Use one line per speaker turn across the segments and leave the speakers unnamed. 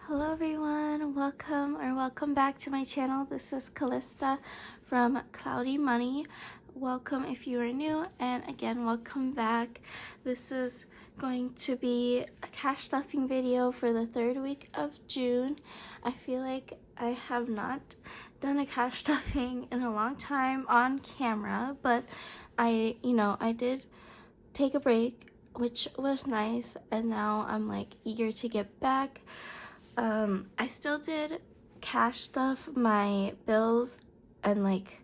Hello everyone, welcome back to my channel. This is Callista from CloudyMoney. Welcome if you are new, and again, welcome back. This is going to be a cash stuffing video for the third week of June. I feel like I have not done a cash stuffing in a long time on camera, but I did take a break, which was nice, and now I'm like eager to get back. I still did cash stuff my bills and like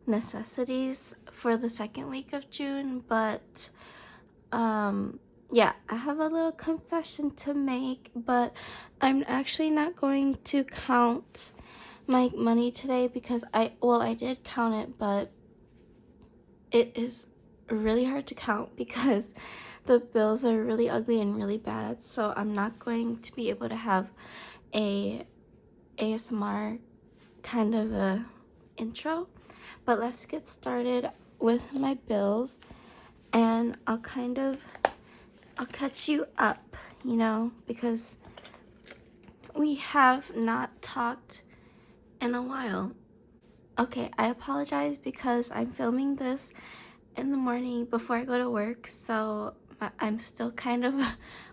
necessities for the second week of June, but yeah, I have a little confession to make, but I'm actually not going to count my money today because I did count it, but it is really hard to count because the bills are really ugly and really bad, so I'm not going to be able to have a ASMR kind of a intro. But let's get started with my bills, and I'll catch you up, because we have not talked in a while. Okay, I apologize because I'm filming this in the morning before I go to work, so I'm still kind of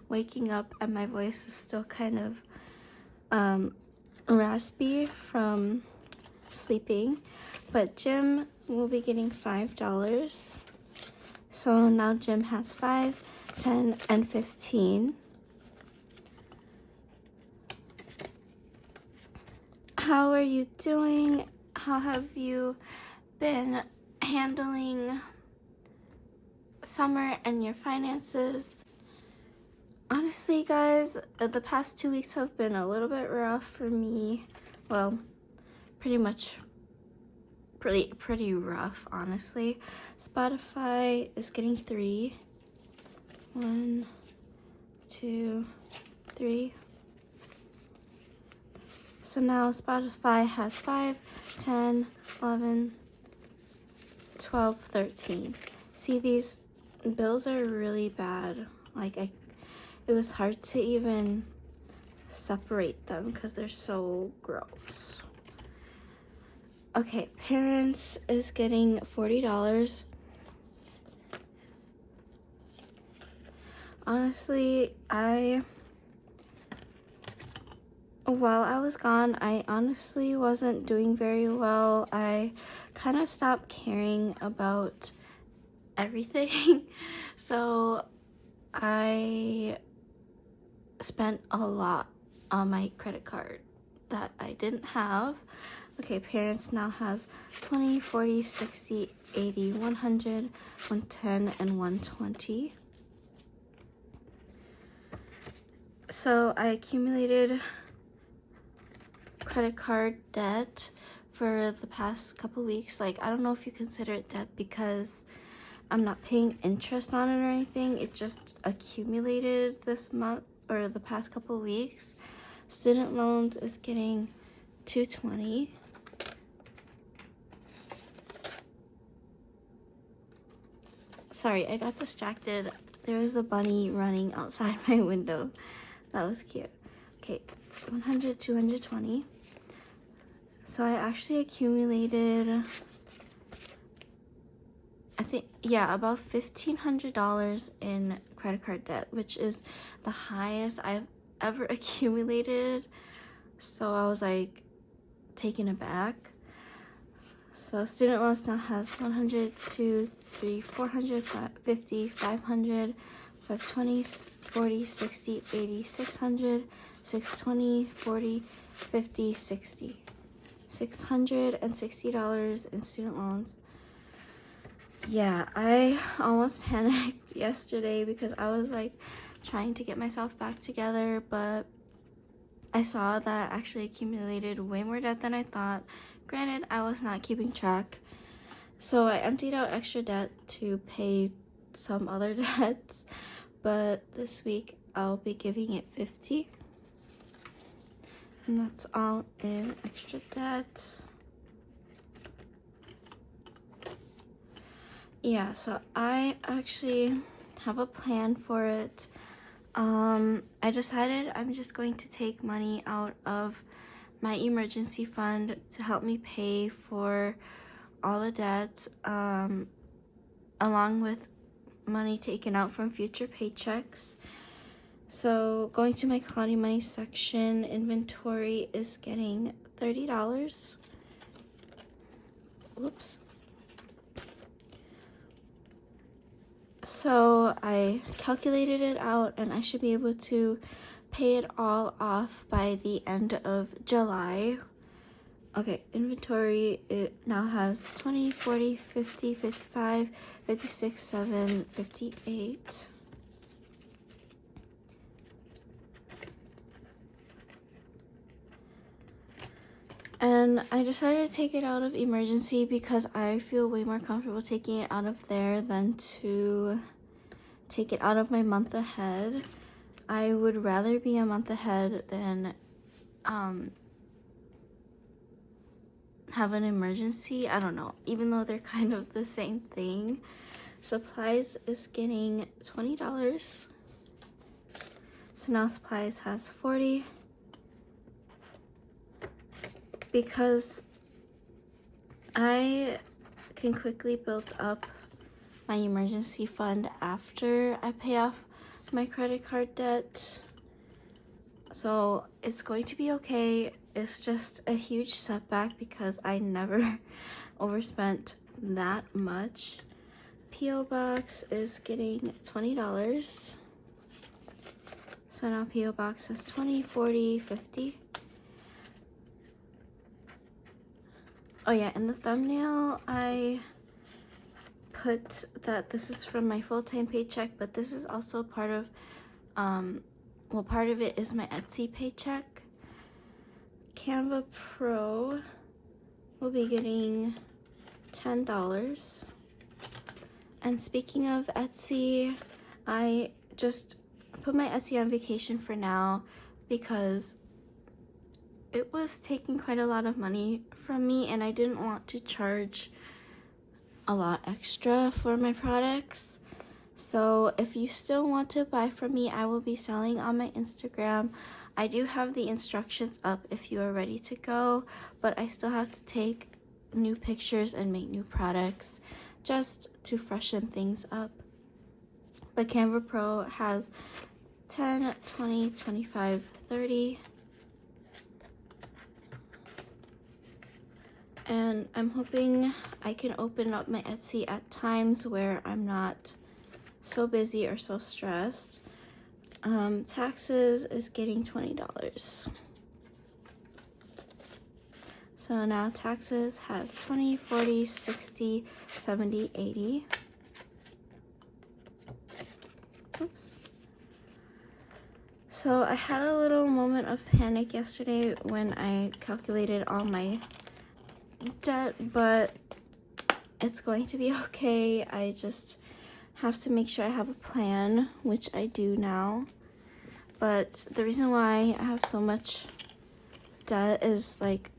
waking up and my voice is still kind of raspy from sleeping. But Jim will be getting $5, so now Jim has 5, 10, and 15. How are you doing? How have you been handling summer and your finances? Honestly, guys, the past 2 weeks have been a little bit rough for me. Well, pretty rough, honestly. Spotify is getting 3. 1, 2, 3. So now Spotify has 5, 10, 11, 12, 13. See, these bills are really bad. Like, it was hard to even separate them because they're so gross. Okay, parents is getting $40. Honestly, while I was gone, I honestly wasn't doing very well. I kind of stopped caring about everything. So I spent a lot on my credit card that I didn't have. Okay, parents now has 20, 40, 60, 80, 100, 110, and 120. So I accumulated credit card debt for the past couple weeks. Like, I don't know if you consider it debt because I'm not paying interest on it or anything. It just accumulated this month or the past couple weeks. Student loans is getting $220. Sorry, I got distracted. There was a bunny running outside my window. That was cute. Okay, 100, 220. So I actually accumulated, I think, yeah, about $1,500 in credit card debt, which is the highest I've ever accumulated. So I was like taken aback. So student loans now has 100, 2, 3, 400, 50, 500, 520, 40, 60, 80, 600, 620, 40, 50, 60. $660 in student loans. Yeah, I almost panicked yesterday because I was like trying to get myself back together, but I saw that I actually accumulated way more debt than I thought. Granted, I was not keeping track, so I emptied out extra debt to pay some other debts, but this week I'll be giving it 50, and that's all in extra debt. Yeah, so I actually have a plan for it. I decided I'm just going to take money out of my emergency fund to help me pay for all the debt, along with money taken out from future paychecks. So going to my CloudyMoney section, inventory is getting $30. Whoops. So I calculated it out and I should be able to pay it all off by the end of July. Okay, inventory, it now has 20, 40, 50, 55, 56, 7, 58. And I decided to take it out of emergency because I feel way more comfortable taking it out of there than to take it out of my month ahead. I would rather be a month ahead than have an emergency. I don't know, even though they're kind of the same thing. Supplies is getting $20. So now supplies has 40. Because I can quickly build up my emergency fund after I pay off my credit card debt. So it's going to be okay. It's just a huge setback because I never overspent that much. P.O Box is getting $20. So now P.O Box has 20, 40, 50. Oh yeah, in the thumbnail, I put that this is from my full-time paycheck, but this is also part of, well, part of it is my Etsy paycheck. Canva Pro will be getting $10. And speaking of Etsy, I just put my Etsy on vacation for now because it was taking quite a lot of money from me and I didn't want to charge a lot extra for my products. So if you still want to buy from me, I will be selling on my Instagram. I do have the instructions up if you are ready to go, but I still have to take new pictures and make new products just to freshen things up. But Canva Pro has 10, 20, 25, 30. And I'm hoping I can open up my Etsy at times where I'm not so busy or so stressed. Taxes is getting $20. So now taxes has 20, 40, 60, 70, 80. Oops. So I had a little moment of panic yesterday when I calculated all my debt, but it's going to be okay. I just have to make sure I have a plan, which I do now. But the reason why I have so much debt is like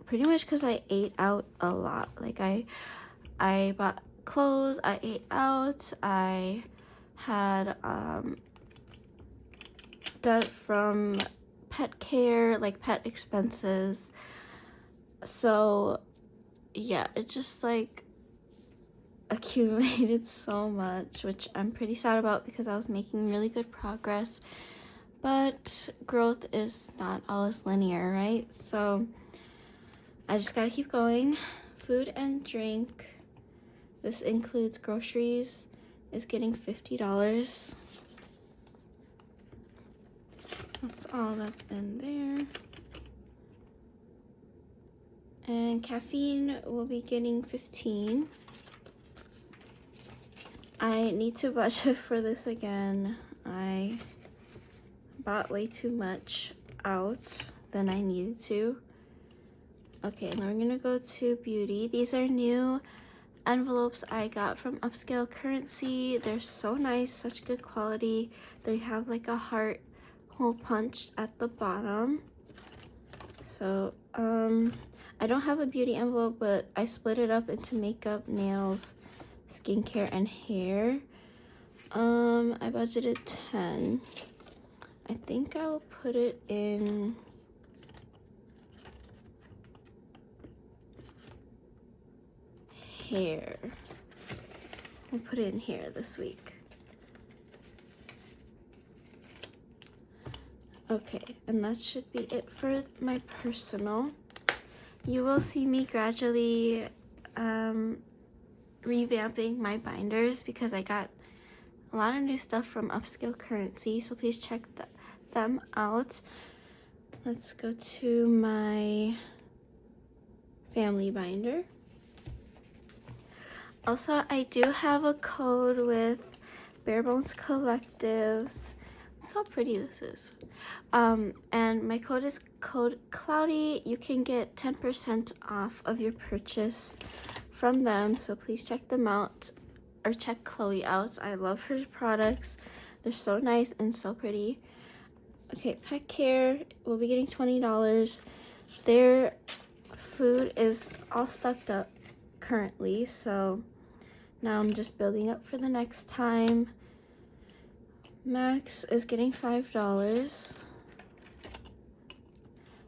pretty much because I ate out a lot. Like I bought clothes, I ate out, I had debt from pet care, like pet expenses. So yeah, it just like accumulated so much, which I'm pretty sad about because I was making really good progress, but growth is not always linear, right? So I just gotta keep going. Food and drink, this includes groceries, is getting $50. That's all that's in there. And caffeine will be getting 15. I need to budget for this again. I bought way too much out than I needed to. Okay, and then we're gonna go to beauty. These are new envelopes I got from Upscale Currency. They're so nice, such good quality. They have like a heart hole punched at the bottom. So I don't have a beauty envelope, but I split it up into makeup, nails, skincare, and hair. I budgeted 10. I think I'll put it in hair. I'll put it in hair this week. Okay, and that should be it for my personal. You will see me gradually revamping my binders because I got a lot of new stuff from Upscale Currency, so please check them out. Let's go to my family binder. Also, I do have a code with barebonescollectives. Look how pretty this is. And my code is code Cloudy. You can get 10% off of your purchase from them, so please check them out, or check Chloe out. I love her products. They're so nice and so pretty. Okay, pet care, we'll be getting $20. Their food is all stucked up currently, so now I'm just building up for the next time. Max is getting $5.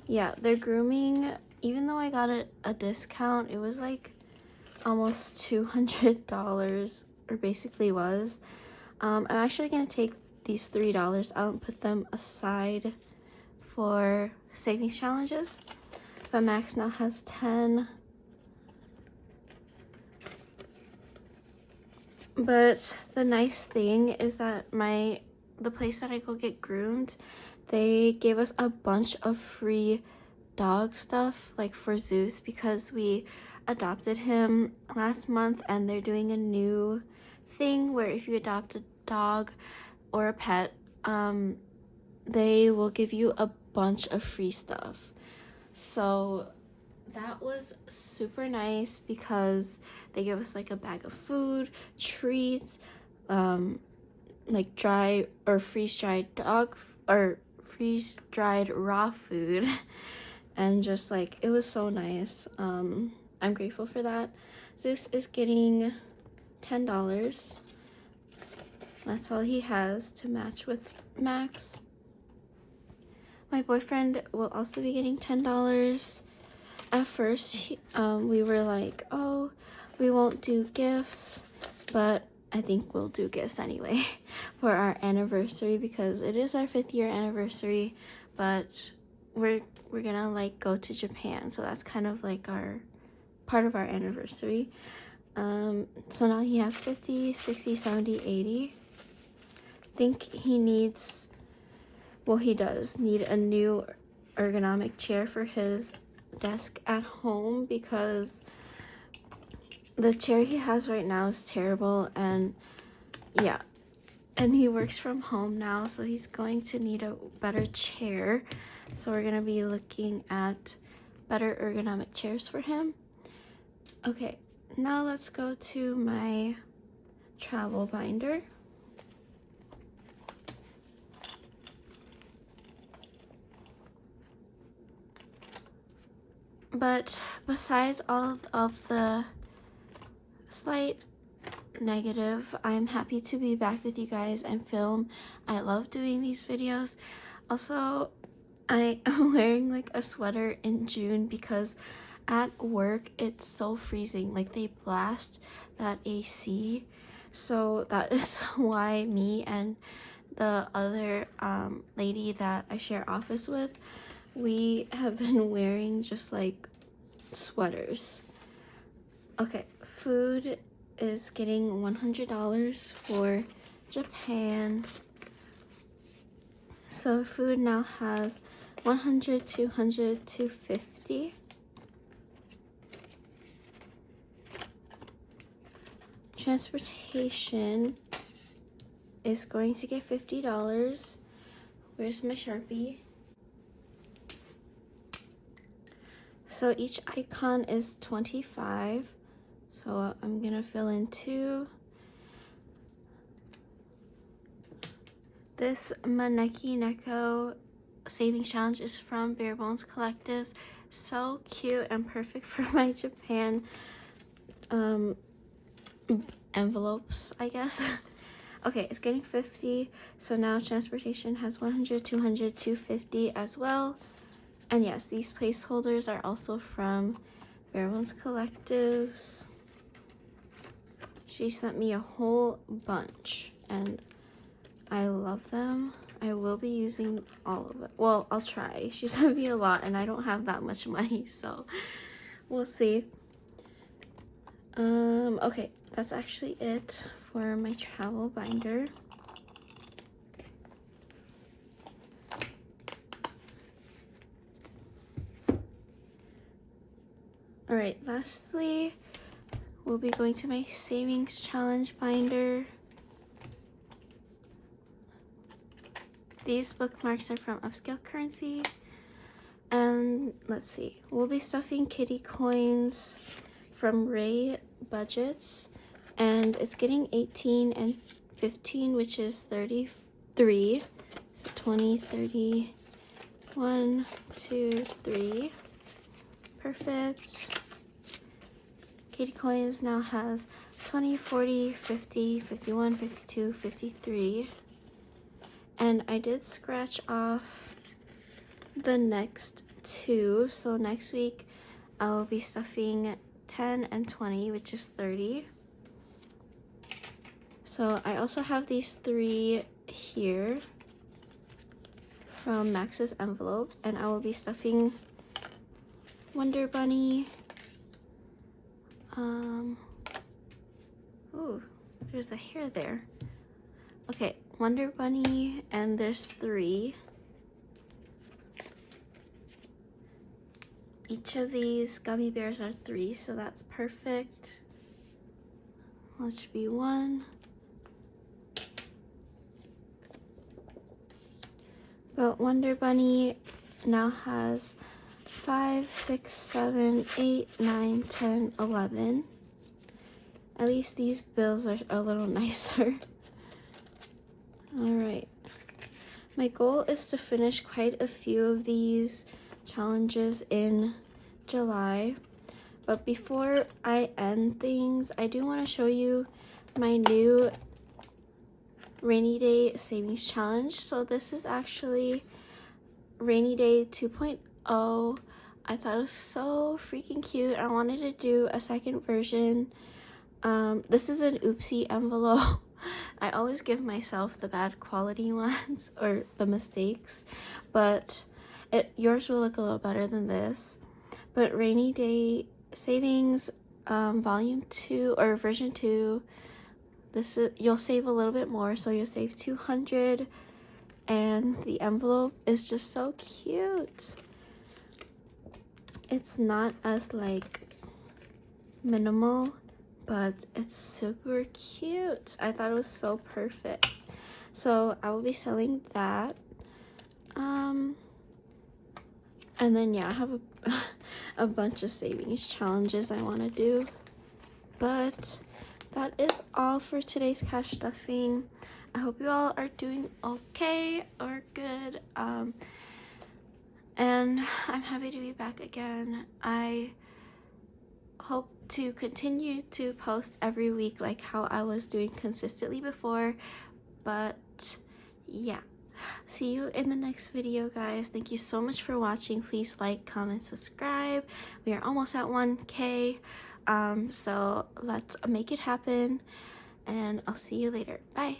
Yeah, their grooming, even though I got a discount, it was like almost $200, or basically was. I'm actually gonna take these $3 out and put them aside for savings challenges. But Max now has 10. But the nice thing is that the place that I go get groomed, they gave us a bunch of free dog stuff, like for Zeus, because we adopted him last month, and they're doing a new thing where if you adopt a dog or a pet, they will give you a bunch of free stuff. So that was super nice because they give us like a bag of food, treats, like dry or freeze-dried freeze-dried raw food, and just like it was so nice. I'm grateful for that. Zeus is getting $10. That's all he has to match with Max. My boyfriend will also be getting $10. At first, we were like, oh, we won't do gifts, but I think we'll do gifts anyway for our anniversary because it is our 5th year anniversary, but we're gonna like go to Japan, so that's kind of like our part of our anniversary. So now he has 50, 60, 70, 80. I think he needs, well, he does need a new ergonomic chair for his desk at home because the chair he has right now is terrible, and yeah, and he works from home now, so he's going to need a better chair. So we're gonna be looking at better ergonomic chairs for him. Okay, now let's go to my travel binder. But besides all of the slight negative, I'm happy to be back with you guys and film. I love doing these videos. Also, I am wearing like a sweater in June because at work it's so freezing. Like they blast that AC, so that is why me and the other lady that I share office with, we have been wearing just like sweaters. Okay, food is getting $100 for Japan. So food now has 100, 200, 250. Transportation is going to get $50. Where's my Sharpie? So each icon is 25. So I'm gonna fill in 2. This Maneki Neko savings challenge is from barebonescollectives. So cute and perfect for my Japan envelopes, I guess. Okay, it's getting 50, so now transportation has 100, 200, 250 as well. And yes, these placeholders are also from barebonescollectives. She sent me a whole bunch, and I love them. I will be using all of it. Well, I'll try. She sent me a lot, and I don't have that much money, so we'll see. Okay, that's actually it for my travel binder. Alright, lastly, we'll be going to my savings challenge binder. These bookmarks are from Upscale Currency. And let's see, we'll be stuffing kitty coins from rayebudgets. And it's getting 18 and 15, which is 33. So 20, 30, 1, 2, 3. Perfect. Kitty coins now has 20, 40, 50, 51, 52, 53. And I did scratch off the next 2. So next week I will be stuffing 10 and 20, which is 30. So I also have these 3 here from Max's envelope, and I will be stuffing Wonder Bunny. Oh, there's a hair there. Okay, Wonder Bunny, and there's 3. Each of these gummy bears are 3, so that's perfect. That should be 1. But Wonder Bunny now has 5, 6, 7, 8, 9, 10, 11. At least these bills are a little nicer. Alright. My goal is to finish quite a few of these challenges in July. But before I end things, I do want to show you my new rainy day savings challenge. So this is actually rainy day 2.0. I thought it was so freaking cute. I wanted to do a second version. This is an oopsie envelope. I always give myself the bad quality ones or the mistakes, but yours will look a little better than this. But rainy day savings, volume 2 or version 2, this is, you'll save a little bit more, so you'll save 200, and the envelope is just so cute. It's not as like minimal, but it's super cute. I thought it was so perfect. So I will be selling that. And then yeah, I have a bunch of savings challenges I want to do. But that is all for today's cash stuffing. I hope you all are doing okay or good. And I'm happy to be back again. I hope to continue to post every week like how I was doing consistently before. But yeah, see you in the next video, guys. Thank you so much for watching. Please like, comment, subscribe. We are almost at 1K. So let's make it happen, and I'll see you later. Bye.